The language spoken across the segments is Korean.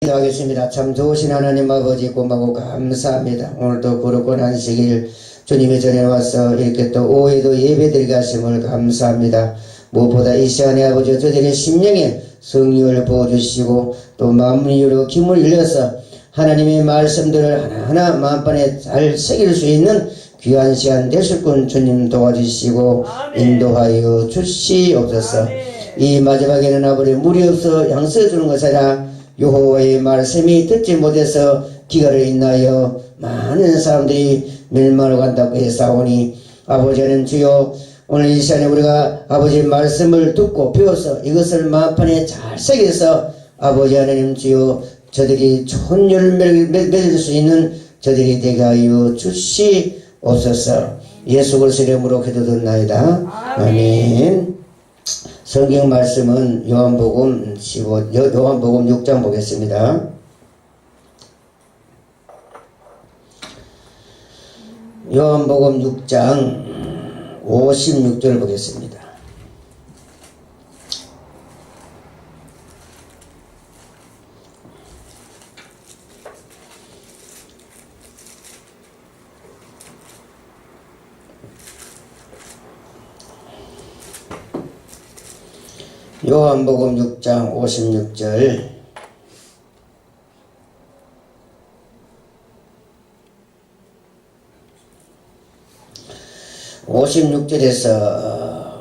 기도하겠습니다. 참 좋으신 하나님 아버지 고마고 감사합니다. 오늘도 거룩한 안식일 주님의 전에 와서 이렇게 또 오후에도 예배드리게 하심을 감사합니다. 무엇보다 이 시간에 아버지 저들의 심령에 성령을 부어주시고 또 마음으로 힘을 흘려서 하나님의 말씀들을 하나하나 마음판에 잘 새길 수 있는 귀한 시간 되실군 주님 도와주시고 인도하여 주시옵소서. 이 마지막에는 아버지 무리 없어 양서주는 것이라 여호와의 말씀이 듣지 못해서 기가를 인하여 많은 사람들이 멸망을 간다고 했사오니 아버지는 주여 오늘 이 시간에 우리가 아버지의 말씀을 듣고 배워서 이것을 마음판에 잘 새겨서 아버지 하나님 주여 저들이 좋은 열매를 맺을 수 있는 저들이 되게 하여 주시옵소서. 예수 그리스도의 이름으로 기도드립나이다. 아멘. 성경 말씀은 요한복음 6장 보겠습니다. 요한복음 6장 56절 보겠습니다. 요한복음 6장 56절. (56절에서)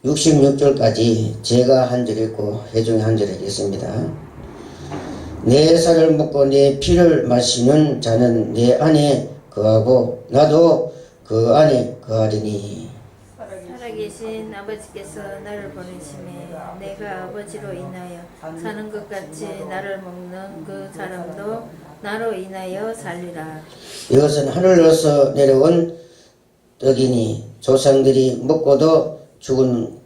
66절까지 제가 한 절 읽고 회중이 한 절 읽겠습니다. 내 살을 먹고 내 피를 마시는 자는 내 안에 거하고 나도 그 안에 거하리니 살아계신 아버지께서 나를 보내심에 내가 아버지로 인하여 사는 것 같이 나를 먹는 그 사람도 나로 인하여 살리라. 이것은 하늘로서 내려온 떡이니 조상들이 먹고도 죽은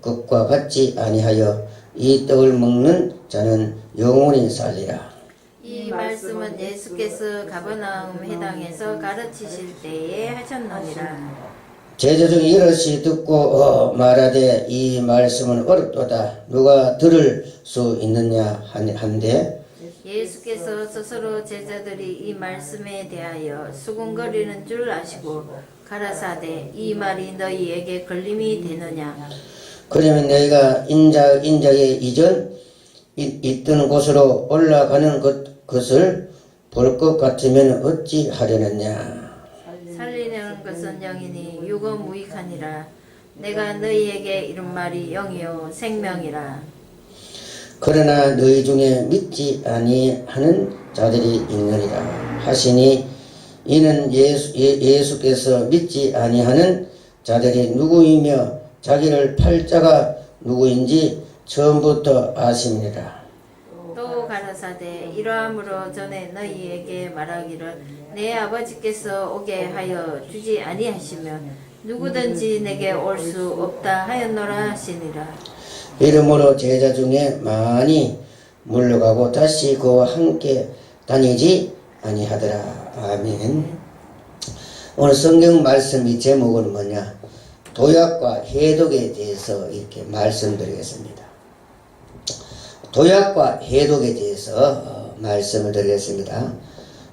것과 같지 아니하여 이 떡을 먹는 자는 영원히 살리라. 이 말씀은 예수께서 가버나움 회당에서 가르치실 때에 하셨느니라. 제자 중에 이것이 듣고 말하되 이 말씀은 어렵도다 누가 들을 수 있느냐 한데 예수께서 스스로 제자들이 이 말씀에 대하여 수군거리는 줄 아시고 가라사대 이 말이 너희에게 걸림이 되느냐. 그러면 너희가 인자의 이전 있던 곳으로 올라가는 것을 볼 것 같으면 어찌 하려느냐. 살리려는 것은 영이니 육은 무익하니라. 내가 너희에게 이른 말이 영이요 생명이라. 그러나 너희 중에 믿지 아니하는 자들이 있느니라 하시니 이는 예수께서 믿지 아니하는 자들이 누구이며 자기를 팔 자가 누구인지 처음부터 아십니다. 또 가라사대 이러함으로 전에 너희에게 말하기를 내 아버지께서 오게 하여 주지 아니하시면 누구든지 내게 올 수 없다 하였노라 하시니라. 이러므로 제자 중에 많이 물러가고 다시 그와 함께 다니지 아니하더라. 아멘. 오늘 성경 말씀 이 제목은 뭐냐? 도약과 해독에 대해서 이렇게 말씀드리겠습니다. 도약과 해독에 대해서 말씀을 드리겠습니다.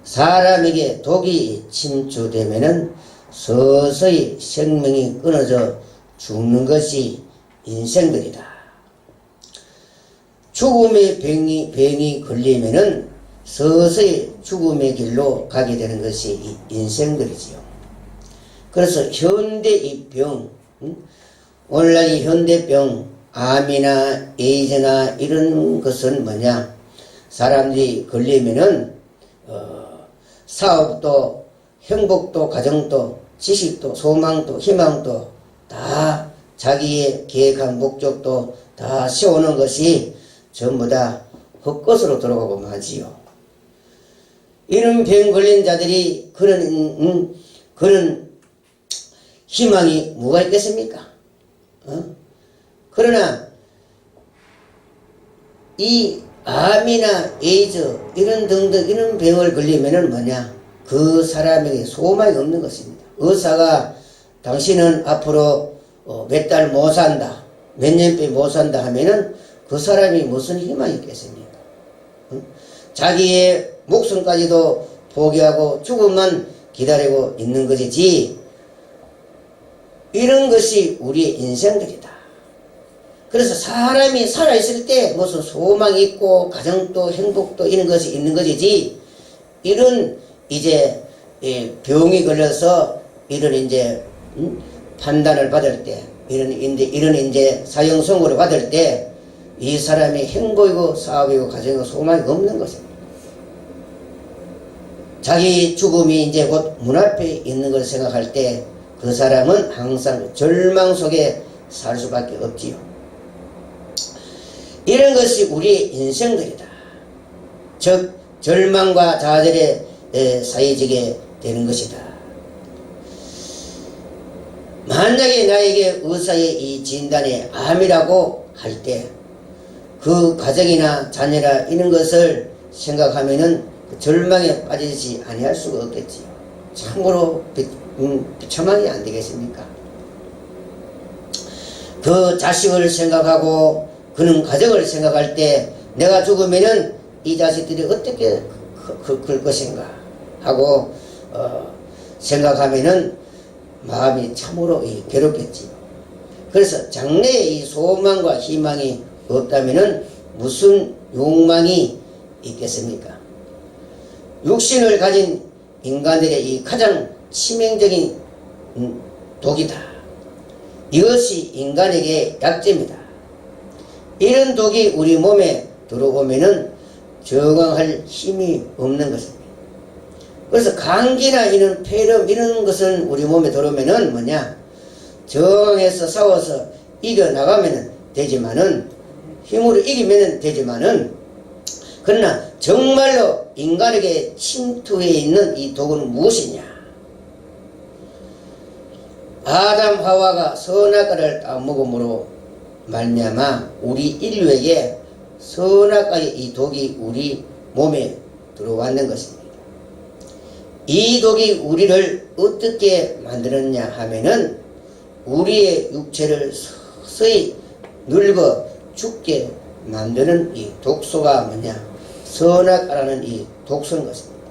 사람에게 독이 침투되면은 서서히 생명이 끊어져 죽는 것이 인생들이다. 죽음의 병이 걸리면은 서서히 죽음의 길로 가게 되는 것이 인생들이지요. 그래서 현대 이 병, 오늘날 이 현대병, 암이나 에이즈나 이런 것은 뭐냐? 사람들이 걸리면은 사업도, 행복도, 가정도, 지식도, 소망도, 희망도 다 자기의 계획한 목적도 다 세우는 것이 전부 다 헛것으로 돌아가고 마지요. 이런 병 걸린 자들이 그런 희망이 뭐가 있겠습니까? 그러나 이 암이나 에이즈 이런 등등 이런 병을 걸리면은 뭐냐? 그 사람에게 소망이 없는 것입니다. 의사가 당신은 앞으로 몇 달 못 산다, 몇 년째 못 산다 하면은 그 사람이 무슨 희망이 있겠습니까? 응? 자기의 목숨까지도 포기하고 죽음만 기다리고 있는 것이지, 이런 것이 우리의 인생들이다. 그래서 사람이 살아있을 때 무슨 소망이 있고 가정도 행복도 이런 것이 있는 것이지, 이런 이제 병이 걸려서 이런 이제 판단을 받을 때, 이런 이제 사형 선고를 받을 때 이 사람이 행복이고 사업이고 가정이고 소망이 없는 것입니다. 자기 죽음이 이제 곧 문 앞에 있는 걸 생각할 때 그 사람은 항상 절망 속에 살 수밖에 없지요. 이런 것이 우리의 인생들이다. 즉 절망과 좌절에 사이지게 되는 것이다. 만약에 나에게 의사의 이 진단이 암이라고 할 때 그 가정이나 자녀나 이런 것을 생각하면은 절망에 빠지지 아니할 수가 없겠지요. 참으로 비참하게 안 되겠습니까? 그 자식을 생각하고 그는 가정을 생각할 때 내가 죽으면은 이 자식들이 어떻게 클 것인가 하고 생각하면은 마음이 참으로 괴롭겠지요. 그래서 장래에 이 소망과 희망이 없다면은 무슨 욕망이 있겠습니까? 육신을 가진 인간들의 이 가장 치명적인 독이다. 이것이 인간에게 약점이다. 이런 독이 우리 몸에 들어오면은 저항할 힘이 없는 것입니다. 그래서 감기나 이런 폐렴 이런 것은 우리 몸에 들어오면은 뭐냐, 저항해서 싸워서 이겨나가면은 되지만은, 힘으로 이기면 되지만은, 그러나 정말로 인간에게 침투해 있는 이 독은 무엇이냐? 아담 하와가 선악과를 따먹음으로 말미암아 우리 인류에게 선악과의 이 독이 우리 몸에 들어왔는 것입니다. 이 독이 우리를 어떻게 만들었냐 하면은 우리의 육체를 서서히 늙어 죽게 만드는 이 독소가 뭐냐, 선악과라는 이 독소인 것입니다.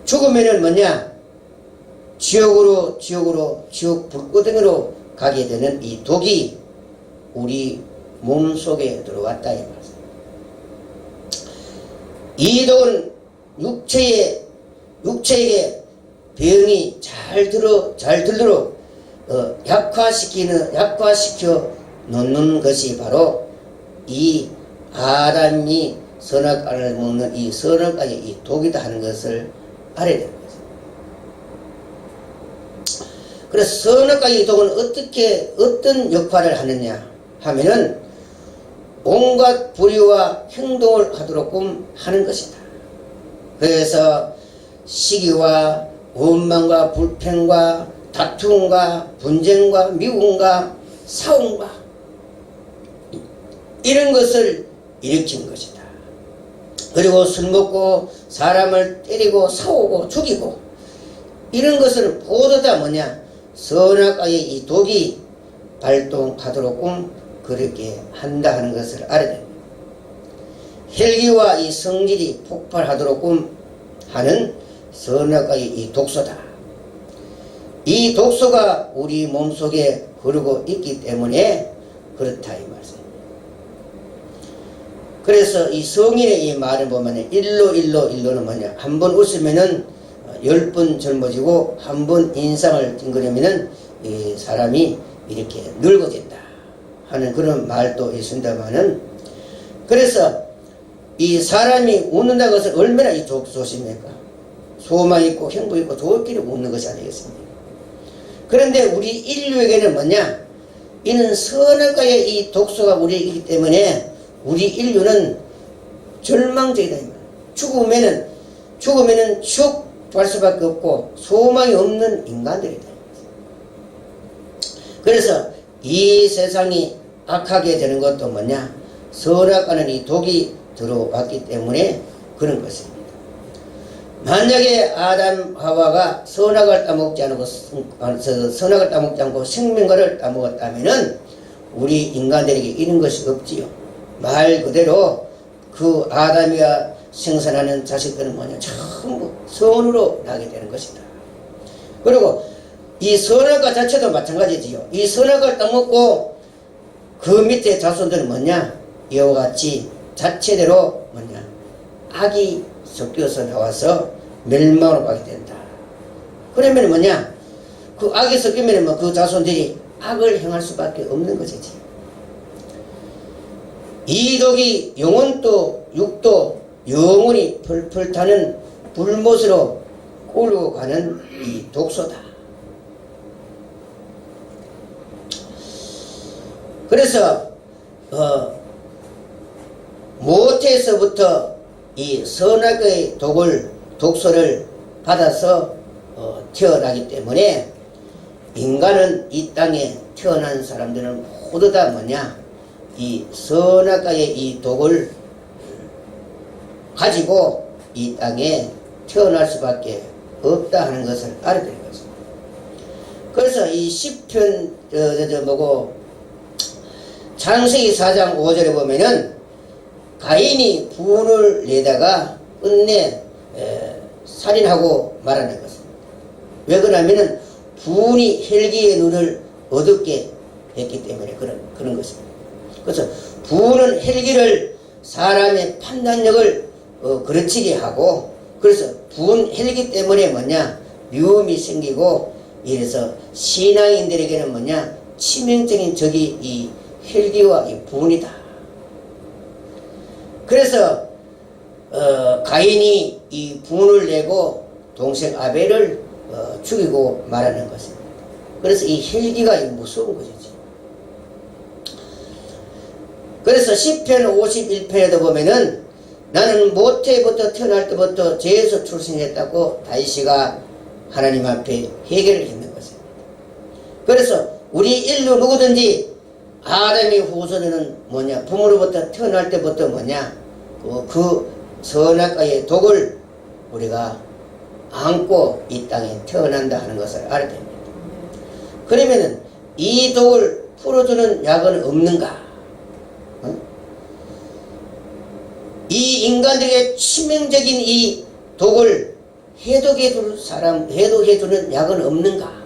죽으면은 뭐냐, 지옥 불구덩이로 가게 되는 이 독이 우리 몸 속에 들어왔다 이 말씀. 이 독은 육체에게 병이 잘 들도록 약화시켜 놓는 것이 바로 이 아담이 선악과를 먹는 이 선악과의 이 독이다 하는 것을 알아야 됩니다. 그래서 선악과의 독은 어떤 역할을 하느냐 하면은 온갖 불의와 행동을 하도록 하는 것이다. 그래서 시기와 원망과 불평과 다툼과 분쟁과 미움과 싸움과 이런 것을 일으킨 것이다. 그리고 술 먹고 사람을 때리고 싸우고 죽이고 이런 것은 모두 다 뭐냐, 선악과의 이 독이 발동하도록 그렇게 한다 하는 것을 알아야 됩니다. 혈기와 이 성질이 폭발하도록 하는 선악과의 이 독소다. 이 독소가 우리 몸속에 흐르고 있기 때문에 그렇다 이 말씀. 그래서 이 성인의 이 말을 보면 일로는 뭐냐, 한 번 웃으면은 10번 젊어지고 한 번 인상을 찡그리면은 이 사람이 이렇게 늙어진다 하는 그런 말도 있습니다만은, 그래서 이 사람이 웃는다는 것은 얼마나 이 좋습니까? 소망 있고 행복 있고 좋을끼리 웃는 것이 아니겠습니까? 그런데 우리 인류에게는 뭐냐, 이는 선악과의 이 독소가 우리에 있기 때문에 우리 인류는 절망적이다. 죽으면은 지옥 갈 수밖에 없고 소망이 없는 인간들이다. 그래서 이 세상이 악하게 되는 것도 뭐냐, 선악과는 이 독이 들어왔기 때문에 그런 것입니다. 만약에 아담 하와가 선악을 따먹지 않고 생명과를 따먹었다면은 우리 인간들에게 이런 것이 없지요. 말 그대로 그 아담이가 생산하는 자식들은 뭐냐, 전부 선으로 나게 되는 것이다. 그리고 이 선악과 자체도 마찬가지지요. 이 선악을 따먹고 그 밑에 자손들은 뭐냐, 이와 같이 자체대로 뭐냐, 악이 섞여서 나와서 멸망으로 가게 된다. 그러면 뭐냐, 그 악이 섞이면 뭐 그 자손들이 악을 행할 수밖에 없는 것이지. 이 독이 영혼도 육도 영원히 펄펄 타는 불못으로 꿀고 가는 이 독소다. 그래서 모태에서부터 이 선악의 독소를 받아서 태어나기 때문에 인간은 이 땅에 태어난 사람들은 모두 다 뭐냐, 이 선악과의 이 독을 가지고 이 땅에 태어날 수밖에 없다 하는 것을 알아야 되는 거죠. 그래서 이 시편 창세기 4장 5절에 보면은 가인이 분을 내다가 끝내 살인하고 말하는 것입니다. 왜 그러냐면은 분이 헬기의 눈을 어둡게 했기 때문에 그런 것입니다. 그래서 분은 헬기를 사람의 판단력을 그르치게 하고, 그래서 분 헬기 때문에 뭐냐, 위험이 생기고, 이래서 신앙인들에게는 뭐냐, 치명적인 적이 이 헬기와 이 분이다. 그래서 가인이 이 분을 내고 동생 아벨을 죽이고 말하는 것입니다. 그래서 이 헬기가 무서운 것이지. 그래서 시편 51편에도 보면은 나는 모태부터 태어날 때부터 죄에서 출생했다고 다윗이가 하나님 앞에 회개를 했는 것입니다. 그래서 우리 인류 누구든지 아담의 후손은 뭐냐, 부모로부터 태어날 때부터 뭐냐, 그 선악과의 독을 우리가 안고 이 땅에 태어난다 하는 것을 알아야 됩니다. 그러면은 이 독을 풀어주는 약은 없는가? 이 인간들에게 치명적인 이 독을 해독해주는 약은 없는가?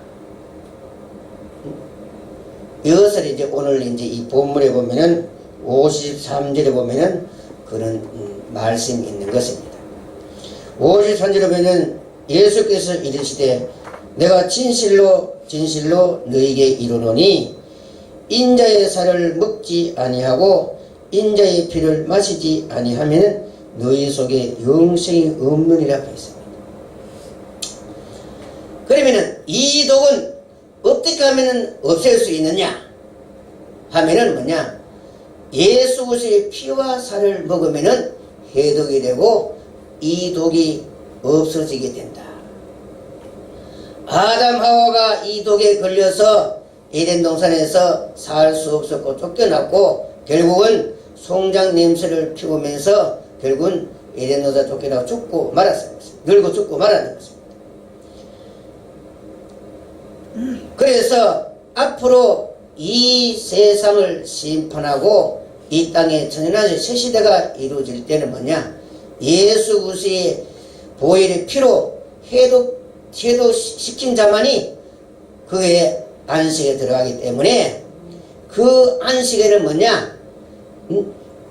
이것을 이제 오늘 이제 이 본문에 보면은 53절에 보면은 그런 말씀이 있는 것입니다. 53절에 보면은 예수께서 이르시되 내가 진실로 너희에게 이르노니 인자의 살을 먹지 아니하고 인자의 피를 마시지 아니하면 너희 속에 영생이 없느니라 했습니다. 그러면은 이 독은 어떻게 하면 없앨 수 있느냐 하면은 뭐냐, 예수 그리스도의 피와 살을 먹으면은 해독이 되고 이 독이 없어지게 된다. 아담 하와가 이 독에 걸려서 에덴 동산에서 살 수 없었고 쫓겨났고 결국은 송장 냄새를 피우면서 결국은 에덴 동산 쫓겨나고 죽고 말았습니다. 늙고 죽고 말았는 것입니다. 그래서 앞으로 이 세상을 심판하고 이 땅에 천연한 새 시대가 이루어질 때는 뭐냐, 예수 그리스도의 보혈의 피로 해독시킨 자만이 그의 안식에 들어가기 때문에 그 안식에는 뭐냐,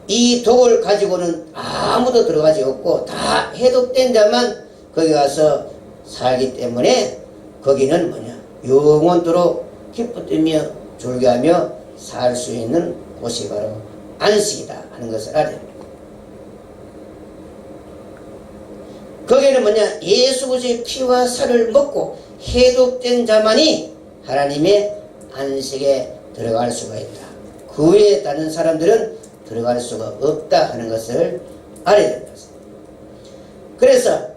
이 독을 가지고는 아무도 들어가지 없고 다 해독된 자만 거기 가서 살기 때문에 거기는 뭐냐, 영원토록 기쁘며 즐겨하며 살 수 있는 곳이 바로 안식이다 하는 것을 알아야 됩니다. 거기는 뭐냐, 예수 그리스도의 피와 살을 먹고 해독된 자만이 하나님의 안식에 들어갈 수가 있다. 그 외에 다른 사람들은 들어갈 수가 없다 하는 것을 알아야 됩니다. 그래서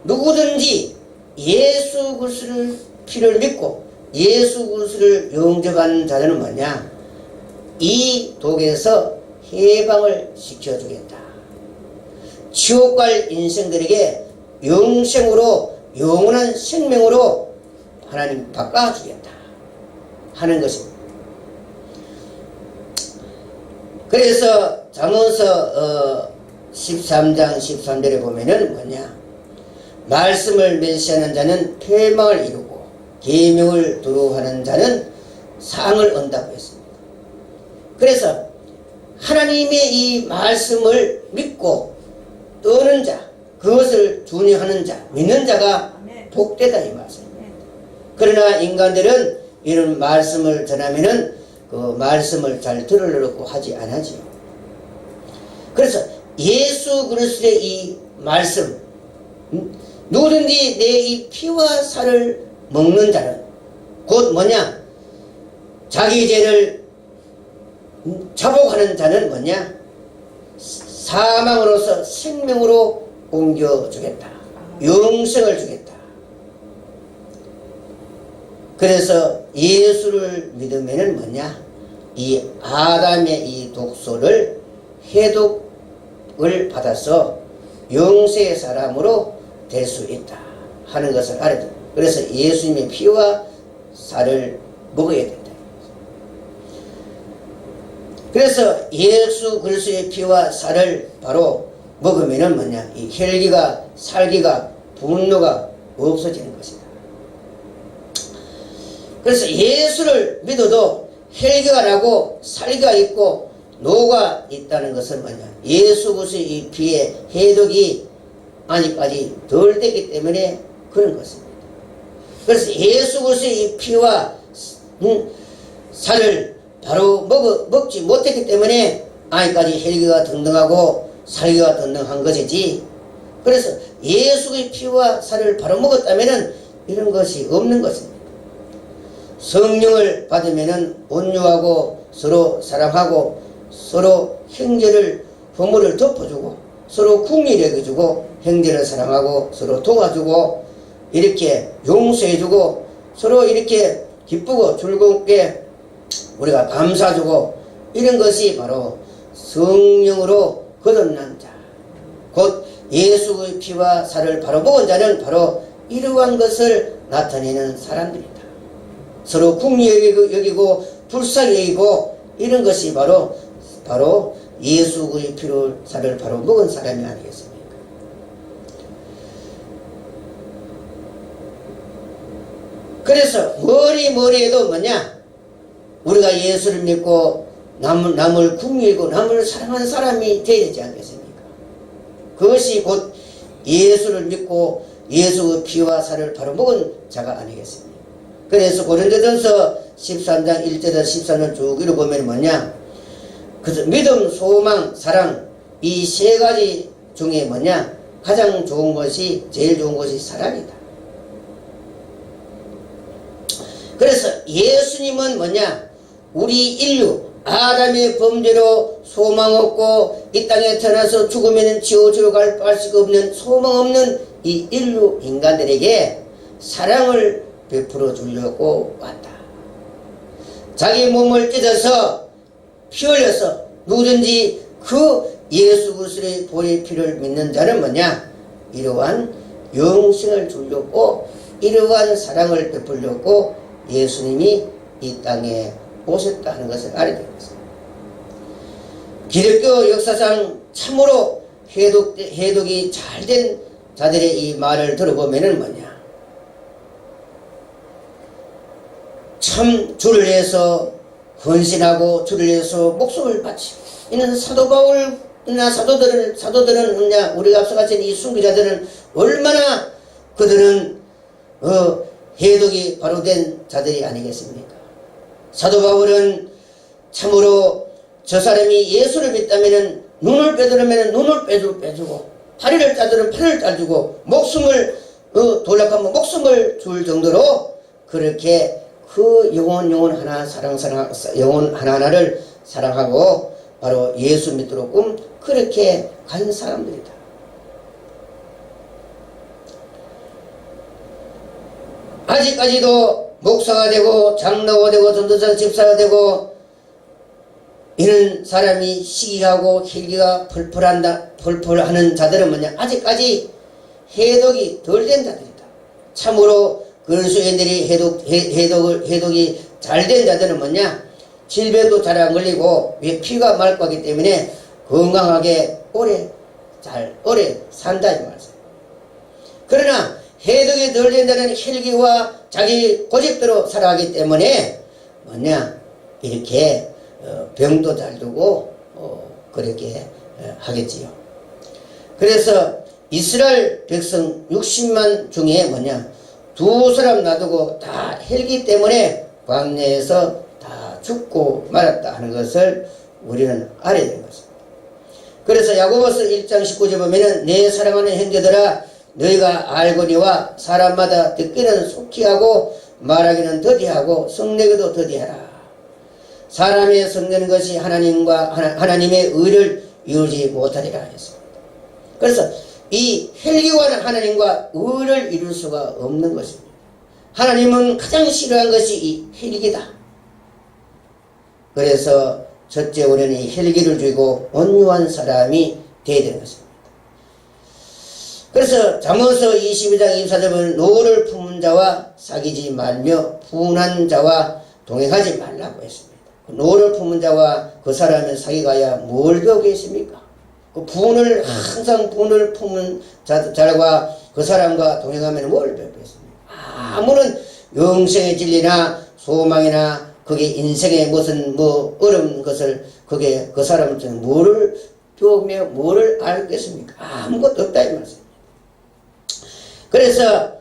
누구든지 예수 그리스도의 피를 믿고 예수 그리스도를 영접하는 자들은 뭐냐, 이 독에서 해방을 시켜주겠다. 지옥 갈 인생들에게 영생으로 영원한 생명으로 하나님 바꿔주겠다 하는 것입니다. 그래서 잠언서 13장 13절에 보면은 뭐냐, 말씀을 멸시하는 자는 패망을 이루고 계명을 두려워하는 자는 상을 얻는다고 했습니다. 그래서 하나님의 이 말씀을 믿고 떠는 자, 그것을 준행하는 자, 믿는 자가 복되다 이 말씀입니다. 그러나 인간들은 이런 말씀을 전하면은 그 말씀을 잘 들으려고 하지 않지요. 그래서 예수 그리스도의 이 말씀, 누구든지 내 이 피와 살을 먹는 자는 곧 뭐냐, 자기 죄를 자복하는 자는 뭐냐, 사망으로서 생명으로 옮겨주겠다, 영생을 주겠다. 그래서 예수를 믿으면은 뭐냐, 이 아담의 이 독소를 해독을 받아서 영세의 사람으로 될 수 있다 하는 것을 알아야 됩니다. 그래서 예수님의 피와 살을 먹어야 된다. 그래서 예수 그리스도의 피와 살을 바로 먹으면은 뭐냐, 이 혈기가, 살기가, 분노가 없어지는 것이다. 그래서 예수를 믿어도 혈기가 나고 살기가 있고 노가 있다는 것은 뭐냐, 예수 그리스도의 이 피의 해독이 아직까지 덜 됐기 때문에 그런 것입니다. 그래서 예수 그리스도의 이 피와 살을 바로 먹지 못했기 때문에 아직까지 혈기가 등등하고 살기가 등등한 것이지, 그래서 예수의 피와 살을 바로 먹었다면은 이런 것이 없는 것입니다. 성령을 받으면은 온유하고 서로 사랑하고 서로 형제를 허물을 덮어주고 서로 궁리를 여겨주고 형제를 사랑하고 서로 도와주고 이렇게 용서해주고 서로 이렇게 기쁘고 즐겁게 우리가 감사주고, 이런 것이 바로 성령으로 거듭난 자, 곧 예수의 피와 살을 바로 먹은 자는 바로 이러한 것을 나타내는 사람들이다. 서로 궁리 여기고 불쌍히 여기고 이런 것이 바로 예수의 피로 살을 바로 먹은 사람이 아니겠습니까? 그래서 뭐리 해도 뭐냐, 우리가 예수를 믿고 남을 궁리하고 남을 사랑하는 사람이 되어야 되지 않겠습니까? 그것이 곧 예수를 믿고 예수의 피와 살을 바로 먹은 자가 아니겠습니까? 그래서 고린도전서 13장 1절에서 13절 쭉 읽어보면 뭐냐, 그래서 믿음, 소망, 사랑, 이 세 가지 중에 뭐냐, 가장 좋은 것이, 제일 좋은 것이 사랑이다. 그래서 예수님은 뭐냐, 우리 인류 아담의 범죄로 소망 없고 이 땅에 태어나서 죽으면 지옥으로 갈 수가 없는 소망 없는 이 인류 인간들에게 사랑을 베풀어 주려고 왔다. 자기 몸을 찢어서 피 흘려서 누구든지 그 예수 그리스도의 보혈의 피를 믿는 자는 뭐냐, 이러한 영생을 주려고, 이러한 사랑을 베풀려고 예수님이 이 땅에 오셨다는 것을 알게 됩니다. 기독교 역사상 참으로 해독이 잘 된 자들의 이 말을 들어보면은 뭐냐, 참 주를 위해서 헌신하고 주를 위해서 목숨을 바치고 이는 사도 바울이나 사도들은 뭐냐, 우리가 앞서 같은 이 순교자들은 얼마나 그들은 해독이 바로 된 자들이 아니겠습니까? 사도 바울은 참으로 저 사람이 예수를 믿다면은 눈을 빼두르면 눈을 빼주고 팔을 짜두르면 팔을 짜주고 목숨을 돌락하면 목숨을 줄 정도로 그렇게 그 영혼 하나하나를 사랑하고 바로 예수 믿도록 그렇게 간 사람들이다. 아직까지도 목사가 되고 장로가 되고 전도사 집사가 되고 이런 사람이 시기하고 혈기가 펄펄하는 자들은 뭐냐, 아직까지 해독이 덜 된 자들이다. 참으로 그리스도인들이 해독이 잘 된 자들은 뭐냐, 질병도 잘 안 걸리고 왜 피가 맑고 하기 때문에 건강하게 오래 산다 이 말씀. 그러나 해독이 덜 된다는 혈기와 자기 고집대로 살아가기 때문에 뭐냐 이렇게 병도 잘 두고 그렇게 하겠지요. 그래서 이스라엘 백성 60만 중에 뭐냐 두 사람 놔두고 다 혈기 때문에 광야에서 다 죽고 말았다 하는 것을 우리는 알아야 되는 것입니다. 그래서 야고보서 1장 19절 보면은 내 사랑하는 형제들아 너희가 알거니와 사람마다 듣기는 속히 하고 말하기는 더디하고 성내기도 더디하라. 사람의 성내는 것이 하나님의 의를 이루지 못하리라 하였습니다. 그래서 이 혈기와는 하나님과 의를 이룰 수가 없는 것입니다. 하나님은 가장 싫어한 것이 이 혈기다. 그래서 첫째 우리는 이 혈기를 주고 온유한 사람이 되어야 되는 것입니다. 그래서 잠언서 22장 24절 보면 노를 품은 자와 사귀지 말며 분한 자와 동행하지 말라고 했습니다. 노를 품은 자와 그 사람을 사귀가야 뭘 배우겠습니까? 그 분을 항상 분을 품은 자와 그 사람과 동행하면 뭘 배우겠습니까? 아무런 영생의 진리나 소망이나 그게 인생의 무슨 어려운 것을 그게 그 사람한테는 뭐를 배우며 뭐를 알겠습니까? 아무것도 없다 이 말씀. 그래서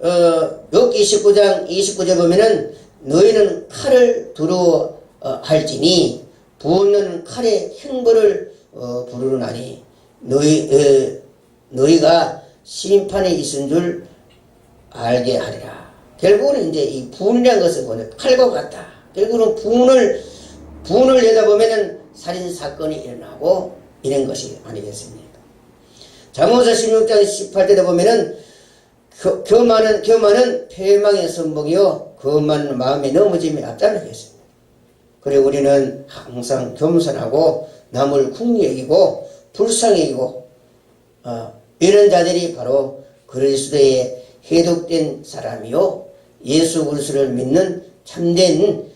욥기 19장 29절 보면은 너희는 칼을 두려워 할지니 부는 칼의 형벌을 부르나니 너희가 심판이 있은 줄 알게 하리라. 결국은 이제 이 분이라는 것은 뭐냐 칼과 같다. 결국은 분을 내다 보면은 살인 사건이 일어나고 이런 것이 아니겠습니까? 잠언서 16장 18절에 보면은 교만은 패망의 선봉이요 거만은 마음의 넘어짐이 앞다는 것입니다. 그리고 우리는 항상 겸손하고 남을 궁히 여기고 불쌍히 여기고 이런 자들이 바로 그리스도의 해독된 사람이요 예수 그리스도를 믿는 참된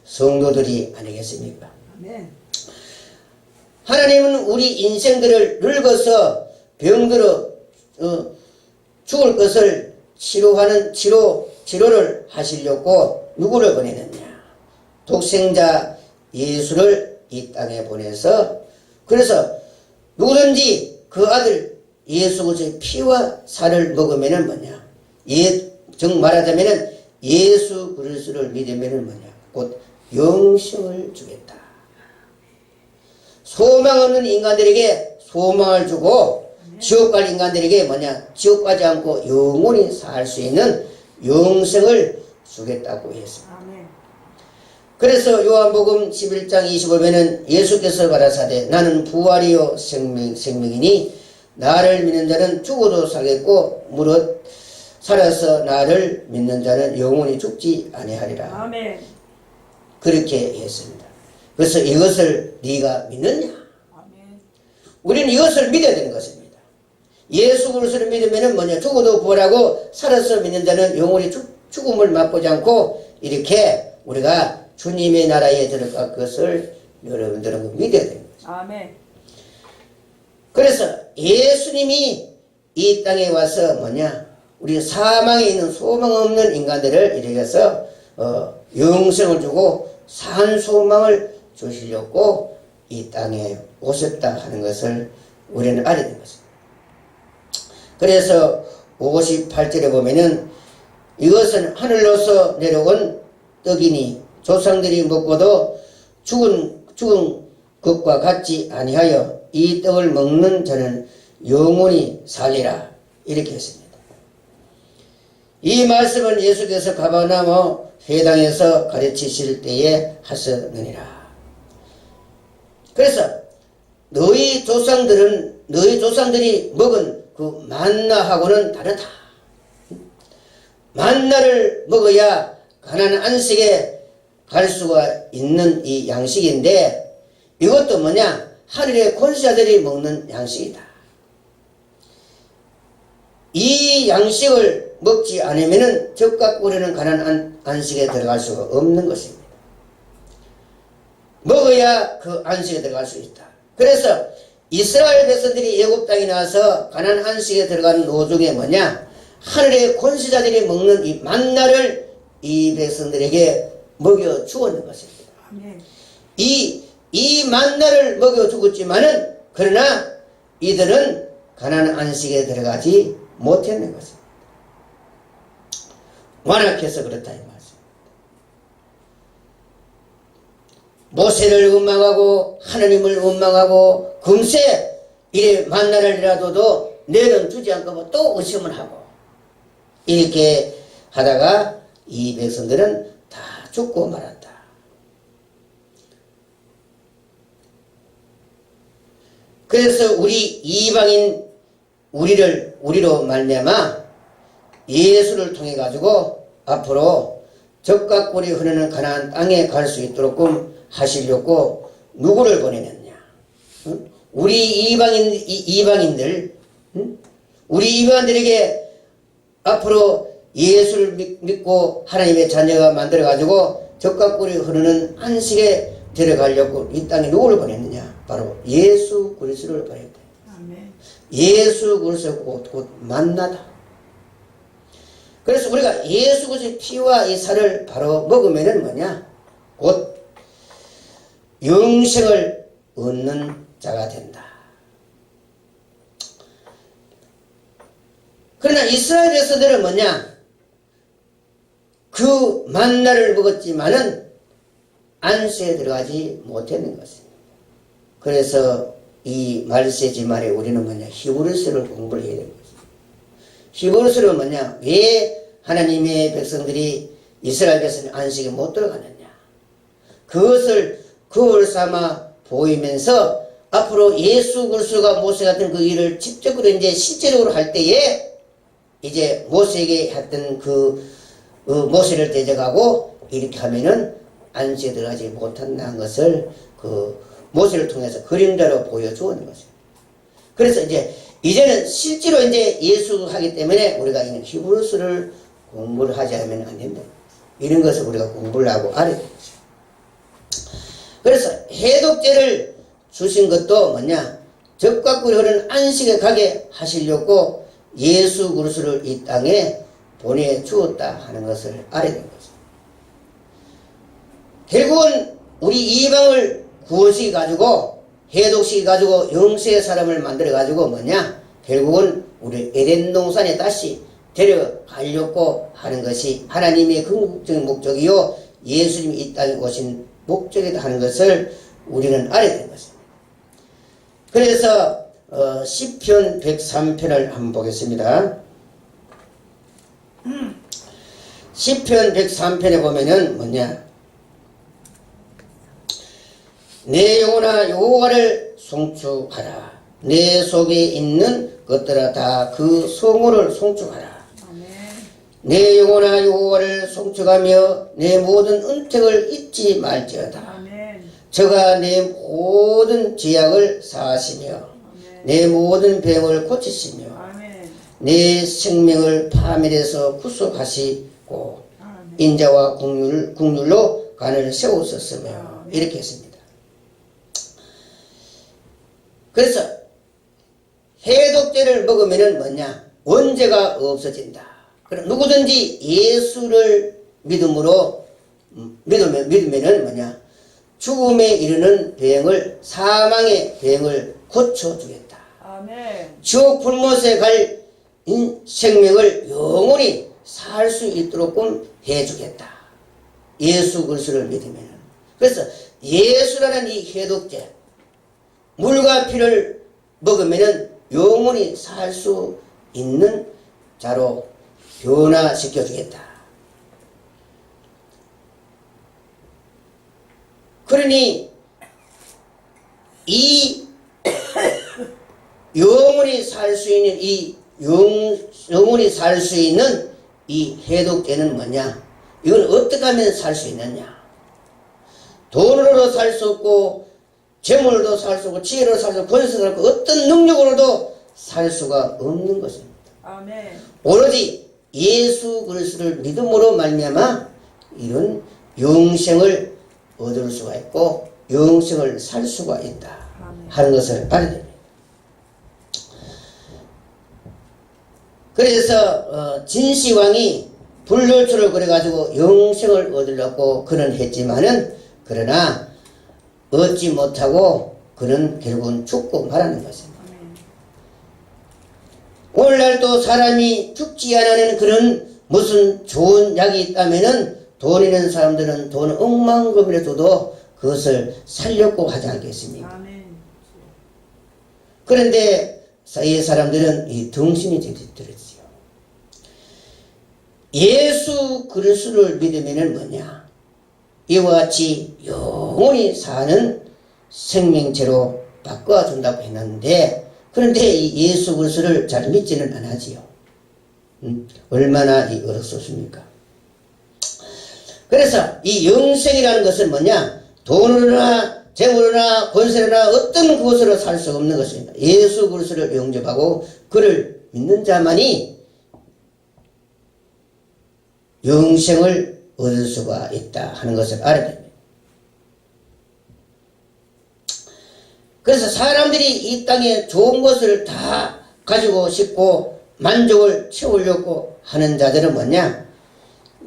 성도들이 아니겠습니까? 아멘. 하나님은 우리 인생들을 늙어서 병들어 죽을 것을 치료를 하시려고 누구를 보내느냐? 독생자 예수를 이 땅에 보내서 그래서 누구든지 그 아들 예수 그리스도의 피와 살을 먹으면은 뭐냐? 정 말하자면은 예수 그리스도를 믿으면은 뭐냐? 곧 영생을 주겠다. 소망 없는 인간들에게 소망을 주고 지옥 갈 인간들에게 뭐냐? 지옥 가지 않고 영원히 살 수 있는 영생을 주겠다고 했습니다. 아멘. 그래서 요한복음 11장 25절에는 예수께서 가라사대 나는 부활이요 생명이니 나를 믿는 자는 죽어도 살겠고 무릇 살아서 나를 믿는 자는 영원히 죽지 아니하리라. 아멘. 그렇게 했습니다. 그래서 이것을 네가 믿느냐? 아멘. 우리는 이것을 믿어야 되는 것입니다. 예수 그리스도를 믿으면 뭐냐? 죽어도 부활하고 살아서 믿는 자는 영원히 죽음을 맛보지 않고 이렇게 우리가 주님의 나라에 들어갈 것을 여러분들은 믿어야 됩니다. 아멘. 그래서 예수님이 이 땅에 와서 뭐냐? 우리 사망에 있는 소망 없는 인간들을 이렇게해서 영생을 주고 산 소망을 주시려고 이 땅에 오셨다 하는 것을 우리는 알아야 되는 것입니다. 그래서 58절에 보면은 이것은 하늘로서 내려온 떡이니 조상들이 먹고도 죽은 것과 같지 아니하여 이 떡을 먹는 자는 영원히 살리라 이렇게 했습니다. 이 말씀은 예수께서 가버나움 회당에서 가르치실 때에 하셨느니라. 그래서 너희 조상들이 먹은 그 만나하고는 다르다. 만나를 먹어야 가나안 안식에 갈 수가 있는 이 양식인데 이것도 뭐냐? 하늘의 권세자들이 먹는 양식이다. 이 양식을 먹지 않으면은 적각 우리는 가나안 안식에 들어갈 수가 없는 것입니다. 먹어야 그 안식에 들어갈 수 있다. 그래서 이스라엘 백성들이 애굽 땅에 나와서 가나안 안식에 들어가는 노중에 뭐냐? 하늘의 권세자들이 먹는 이 만나를 이 백성들에게 먹여 주었는 것입니다. 이 만나를 먹여 주었지만은 그러나 이들은 가나안 안식에 들어가지 못했는 것입니다. 완악해서 그렇다 이 말씀. 모세를 원망하고 하나님을 원망하고 금세 이래 만나를 이라도 내는 주지 않고 또 의심을 하고 이렇게 하다가 이 백성들은 다 죽고 말았다. 그래서 우리 이방인 우리로 말미암아 예수를 통해 가지고 앞으로 적과 꿀이 흐르는 가나안 땅에 갈 수 있도록 하시려고 누구를 보내느냐? 응? 우리 이방인들, 응? 우리 이방인들에게 앞으로 예수를 믿고 하나님의 자녀가 만들어 가지고 적과 꿀이 흐르는 안식에 데려가려고 이 땅에 누구를 보냈느냐? 바로 예수 그리스도를 보냈다. 아멘. 예수 그리스도 곧 만나다. 그래서 우리가 예수 그리스도의 피와 이 살을 바로 먹으면은 뭐냐? 곧 영생을 얻는 자가 된다. 그러나 이스라엘 백성들은 뭐냐? 그 만나를 먹었지만은 안식에 들어가지 못했는 것입니다. 그래서 이 말세지말에 우리는 뭐냐? 히브리서를 공부를 해야 되는 것입니다. 히브리서는 뭐냐? 왜 하나님의 백성들이 이스라엘 백성이 안식에 못 들어가느냐? 그것을 삼아 보이면서 앞으로 예수 그리스도가 모세 같은 그 일을 직접으로 이제 실제적으로 할 때에 이제 모세에게 했던 그 모세를 대적하고 이렇게 하면은 안식에 들어가지 못한다는 것을 그 모세를 통해서 그림자로 보여주는 것입니다. 그래서 이제는 실제로 이제 예수 하기 때문에 우리가 이는 히브리서를 공부를 하지 않으면 안 된다. 이런 것을 우리가 공부를 하고 알아야 됩니다. 그래서 해독제를 주신 것도 뭐냐? 적과 꿀이 흐르는 안식에 가게 하시려고 예수 그리스도를 이 땅에 보내주었다 하는 것을 알아야 되는 거죠. 결국은 우리 이방을 구원시키 가지고 해독시키 가지고 영세의 사람을 만들어 가지고 뭐냐? 결국은 우리 에덴 동산에 다시 데려가려고 하는 것이 하나님의 궁극적인 목적이요 예수님이 이 땅에 오신 목적이다 하는 것을 우리는 알아야 되는 것입니다. 그래서 시편 103편을 한번 보겠습니다. 시편 103편에 보면은 뭐냐? 내 영혼아 여호와를 송축하라. 내 속에 있는 것들아 다 그 성호를 송축하라. 내 영혼아 여호와를 송축하며 내 모든 은택을 잊지 말지어다. 아멘. 저가 내 모든 죄악을 사하시며 아멘. 내 모든 병을 고치시며 아멘. 내 생명을 파멸에서 구속하시고 아멘. 인자와 국률로 간을 세우셨으며 아멘. 이렇게 했습니다. 그래서 해독제를 먹으면은 뭐냐? 원죄가 없어진다. 그럼 누구든지 예수를 믿으면은 뭐냐? 죽음에 이르는 병을, 사망의 병을 고쳐주겠다. 아멘. 지옥 불못에 갈 생명을 영원히 살 수 있도록 해주겠다. 예수 그리스도를 믿으면은. 그래서 예수라는 이 해독제, 물과 피를 먹으면은 영원히 살 수 있는 자로 변화시켜주겠다. 그러니 이 영원히 살 수 있는 영원히 살 수 있는 이 해독제는 뭐냐? 이건 어떻게 하면 살 수 있느냐? 돈으로도 살 수 없고 재물로도 살 수 없고 지혜로 살 수 없고 권세로 살 수 없고 어떤 능력으로도 살 수가 없는 것입니다. 아멘. 오로지 예수 그리스도를 믿음으로 말미암아 이런 영생을 얻을 수가 있고 영생을 살 수가 있다 하는 것을 알아야 됩니다. 그래서 진시황이 불놀초를 그래가지고 영생을 얻으려고 그는 했지만은 그러나 얻지 못하고 그는 결국은 죽고 말하는 것입니다. 오늘날 또 사람이 죽지 않는 그런 무슨 좋은 약이 있다면은 돈 있는 사람들은 돈 억만금이라 줘도 그것을 살려고 하지 않겠습니까? 그런데 이 사람들은 이 덩신이 들었지요. 예수 그리스도를 믿으면은 뭐냐? 이와 같이 영원히 사는 생명체로 바꿔준다고 했는데, 그런데 이 예수 그리스도를 잘 믿지는 않아지요. 얼마나 어렵습니까? 그래서 이 영생이라는 것은 뭐냐? 돈으로나 재물로나 권세로나 어떤 것으로 살 수 없는 것입니다. 예수 그리스도를 영접하고 그를 믿는 자만이 영생을 얻을 수가 있다 하는 것을 알아야 됩니다. 그래서 사람들이 이 땅에 좋은 것을 다 가지고 싶고 만족을 채우려고 하는 자들은 뭐냐?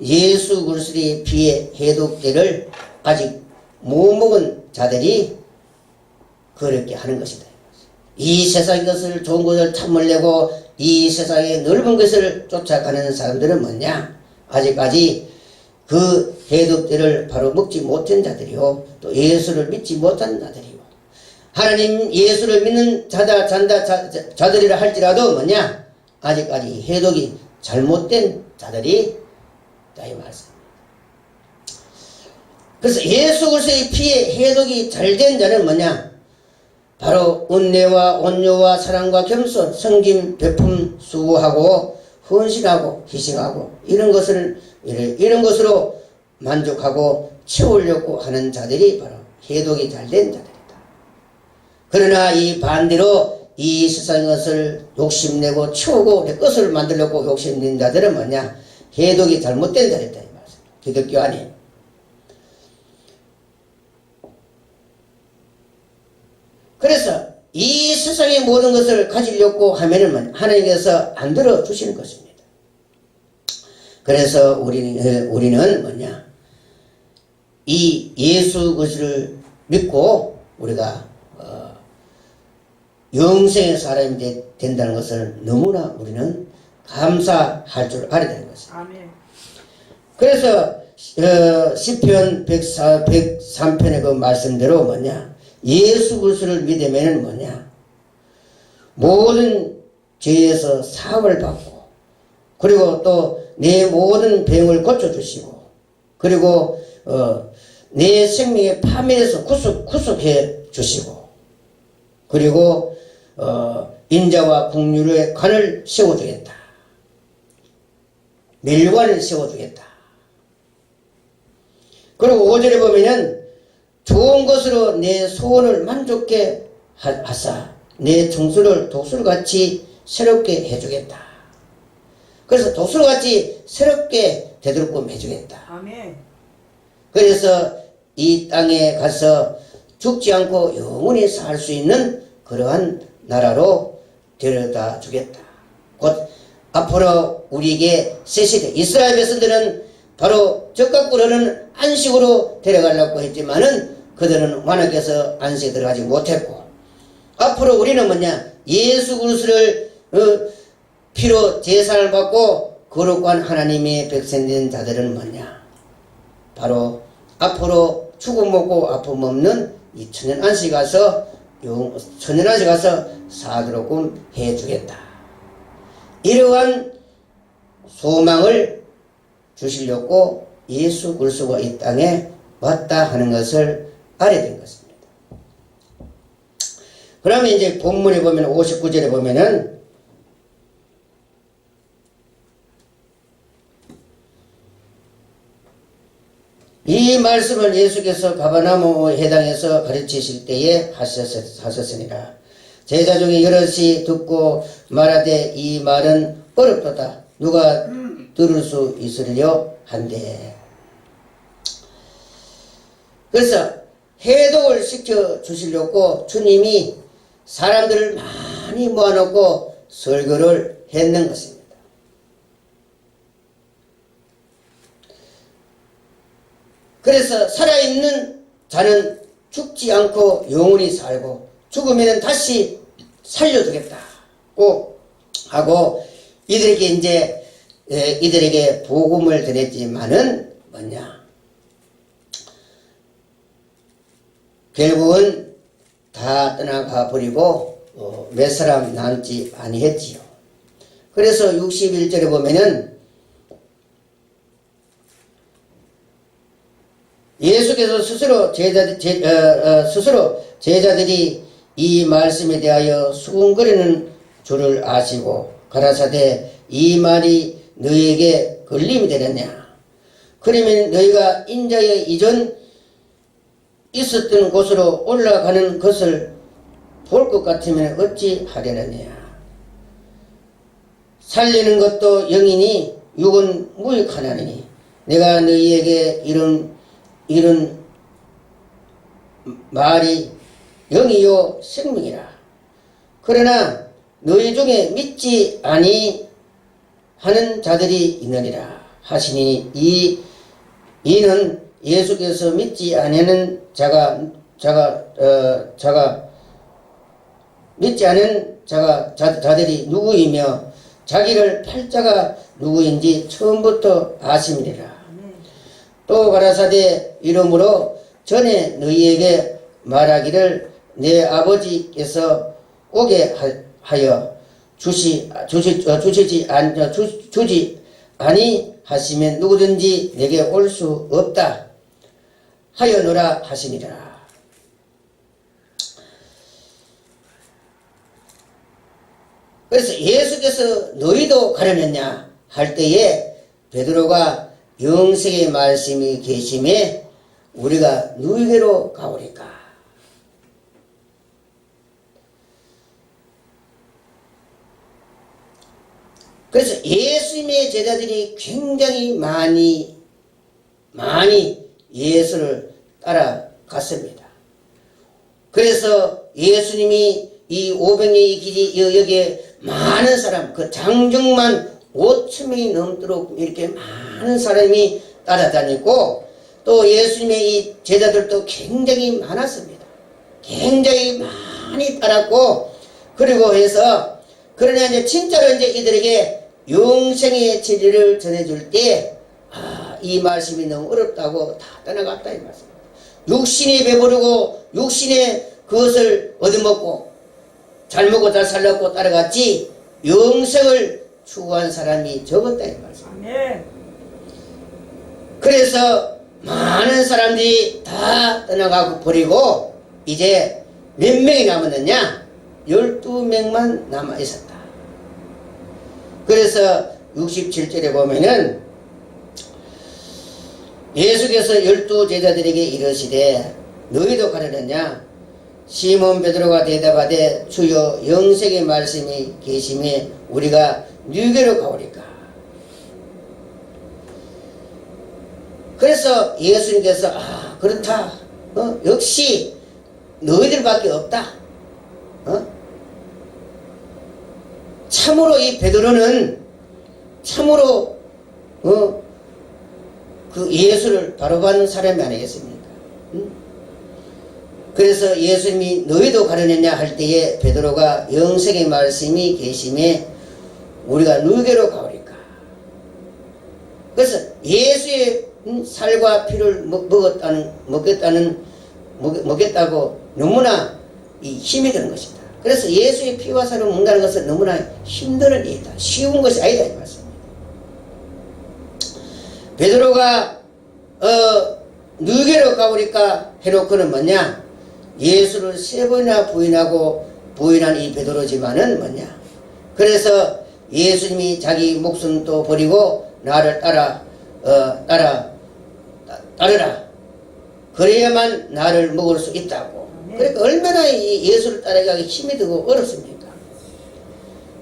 예수 그리스도의 피의 해독제를 아직 못 먹은 자들이 그렇게 하는 것이다. 이 세상의 것을 좋은 것을 탐을내고 이 세상의 넓은 것을 쫓아가는 사람들은 뭐냐? 아직까지 그 해독제를 바로 먹지 못한 자들이요, 또 예수를 믿지 못한 자들이요, 하나님 예수를 믿는 자들이라 할지라도 뭐냐? 아직까지 해독이 잘못된 자들이 있다 이 말씀. 그래서 예수 그리스도의 피에 해독이 잘된 자는 뭐냐? 바로 은혜와 온유와 사랑과 겸손, 섬김, 베품, 수고하고 헌신하고 희생하고 이런 것으로 만족하고 채우려고 하는 자들이 바로 해독이 잘된 자들이다. 그러나 이 반대로 이 세상의 것을 욕심내고 채우고 내 것을 만들려고 욕심낸 자들은 뭐냐? 해독이 잘못된 자들이다 이 말씀. 기독교 아니에요. 그래서 이 세상의 모든 것을 가지려고 하면은 하나님께서 안 들어주시는 것입니다. 그래서 우리는 뭐냐? 이 예수 그리스도를 믿고 우리가 영생의 사람이 된다는 것을 너무나 우리는 감사할 줄 알아야 되는 것입니다. 아멘. 그래서 시편 103편의 그 말씀대로 뭐냐? 예수 그리스도를 믿으면 뭐냐? 모든 죄에서 사함을 받고, 그리고 또 내 모든 병을 고쳐주시고, 그리고 내 생명의 파멸에서 구속해 주시고, 그리고 인자와 국률의 관을 세워주겠다. 멸관을 세워주겠다. 그리고 5절에 보면은 좋은 것으로 내 소원을 만족해 하사 내 청소를 독술같이 새롭게 해주겠다. 그래서 독술같이 새롭게 되도록끔 해주겠다. 아멘. 그래서 이 땅에 가서 죽지 않고 영원히 살 수 있는 그러한 나라로 데려다 주겠다. 곧 앞으로 우리에게 새 시대, 이스라엘 백성들은 바로 적각으로는 안식으로 데려가려고 했지만은 그들은 완악해서 안식에 들어가지 못했고, 앞으로 우리는 뭐냐? 예수 그리스도를 피로 제사를 받고 거룩한 하나님의 백성된 자들은 뭐냐? 바로 앞으로 죽음 없고 아픔 없는 이 천년 안식 가서 사도록끔 해주겠다. 이러한 소망을 주시려고 예수 그리스도가 이 땅에 왔다 하는 것을 알아야 된 것입니다. 그러면 이제 본문에 보면 59절에 보면은 이 말씀을 예수께서 가버나움 회당에서 가르치실 때에 하셨으니라. 제자 중에 여럿이 듣고 말하되 이 말은 어렵도다. 누가 들을 수 있으려 한데. 그래서 해독을 시켜 주시려고 주님이 사람들을 많이 모아놓고 설교를 했는 것입니다. 그래서 살아있는 자는 죽지 않고 영원히 살고 죽으면 다시 살려주겠다고 하고 이들에게 복음을 전했지만은 뭐냐? 결국은 다 떠나가 버리고 몇 사람 남지 아니했지요. 그래서 61절에 보면은 예수께서 스스로 제자들이 이 말씀에 대하여 수군거리는 줄을 아시고 가라사대 이 말이 너희에게 걸림이 되느냐? 그러면 너희가 인자의 이전 있었던 곳으로 올라가는 것을 볼 것 같으면 어찌 하려느냐? 살리는 것도 영이니 육은 무익하나니 내가 너희에게 이런 말이 영이요 생명이라. 그러나 너희 중에 믿지 아니하는 자들이 있느니라 하시니 이는 예수께서 믿지 아니하는 믿지 않은 자들이 누구이며 자기를 팔자가 누구인지 처음부터 아심이니라. 또 가라사대 이러므로 전에 너희에게 말하기를 내 아버지께서 오게 하여 주지 아니하시면 누구든지 내게 올 수 없다 하여노라 하시니라. 그래서 예수께서 너희도 가려느냐 할 때에 베드로가 영생의 말씀이 계심에 우리가 누구에게로 가오리까? 그래서 예수님의 제자들이 굉장히 많이 예수를 따라갔습니다. 그래서 예수님이 이 500년의 길이 여기에 많은 사람, 그 장정만 5,000명이 넘도록 이렇게 많은 사람이 따라다니고 또 예수님의 이 제자들도 굉장히 많았습니다. 굉장히 많이 따랐고 그리고 해서 그러나 이제 진짜로 이제 이들에게 영생의 진리를 전해줄 때 이 말씀이 너무 어렵다고 다 떠나갔다 이 말씀입니다. 육신이 배부르고 육신의 그것을 얻어먹고 잘 먹고 잘 살려고 따라갔지 영생을 추구한 사람이 적었다 이 말씀입니다. 그래서 많은 사람들이 다 떠나가고 버리고 이제 몇 명이 남았느냐? 12명만 남아있었다. 그래서 67절에 보면은 예수께서 12제자들에게 이르시되 너희도 가려느냐? 시몬 베드로가 대답하되 주여 영생의 말씀이 계심에 우리가 누구에게로 가오리까? 그래서 예수님께서 그렇다. 역시 너희들밖에 없다. 참으로 이 베드로는 참으로 그 예수를 바로 받는 사람이 아니겠습니까? 그래서 예수님이 너희도 가려느냐 할 때에 베드로가 영생의 말씀이 계심에 우리가 누구에게로 가오리까? 그래서 예수의 살과 피를 먹겠다고 너무나 힘이 드는 것이다. 그래서 예수의 피와 살을 먹는다는 것은 너무나 힘든 일이다. 쉬운 것이 아니다 이 말씀입니다. 베드로가 누구에게로 가오리까 해놓고는 뭐냐? 예수를 3번이나 부인한 이 베드로지만은 뭐냐? 그래서 예수님이 자기 목숨도 버리고 나를 따르라. 그래야만 나를 먹을 수 있다고. 그러니까 얼마나 이 예수를 따라가기 힘이 들고 어렵습니까?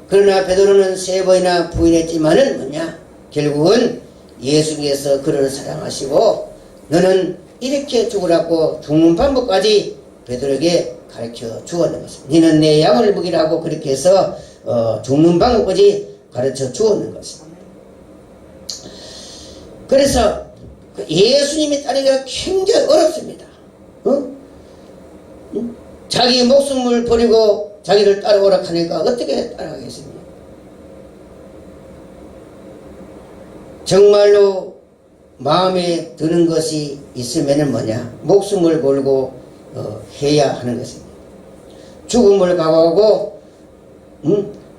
그러나 베드로는 3번이나 부인했지만은 뭐냐? 결국은 예수님께서 그를 사랑하시고 너는 이렇게 죽으라고 죽는 방법까지 베드로에게 가르쳐 주었는 것입니다. 너는 내 양을 먹이라고 그렇게 해서 죽는 방법까지 가르쳐 주었는 것입니다. 그래서 예수님이 따르기가 굉장히 어렵습니다. 자기 목숨을 버리고 자기를 따라오라 하니까 어떻게 따라가겠습니까? 정말로 마음에 드는 것이 있으면 뭐냐? 목숨을 걸고 해야 하는 것입니다. 죽음을 각오하고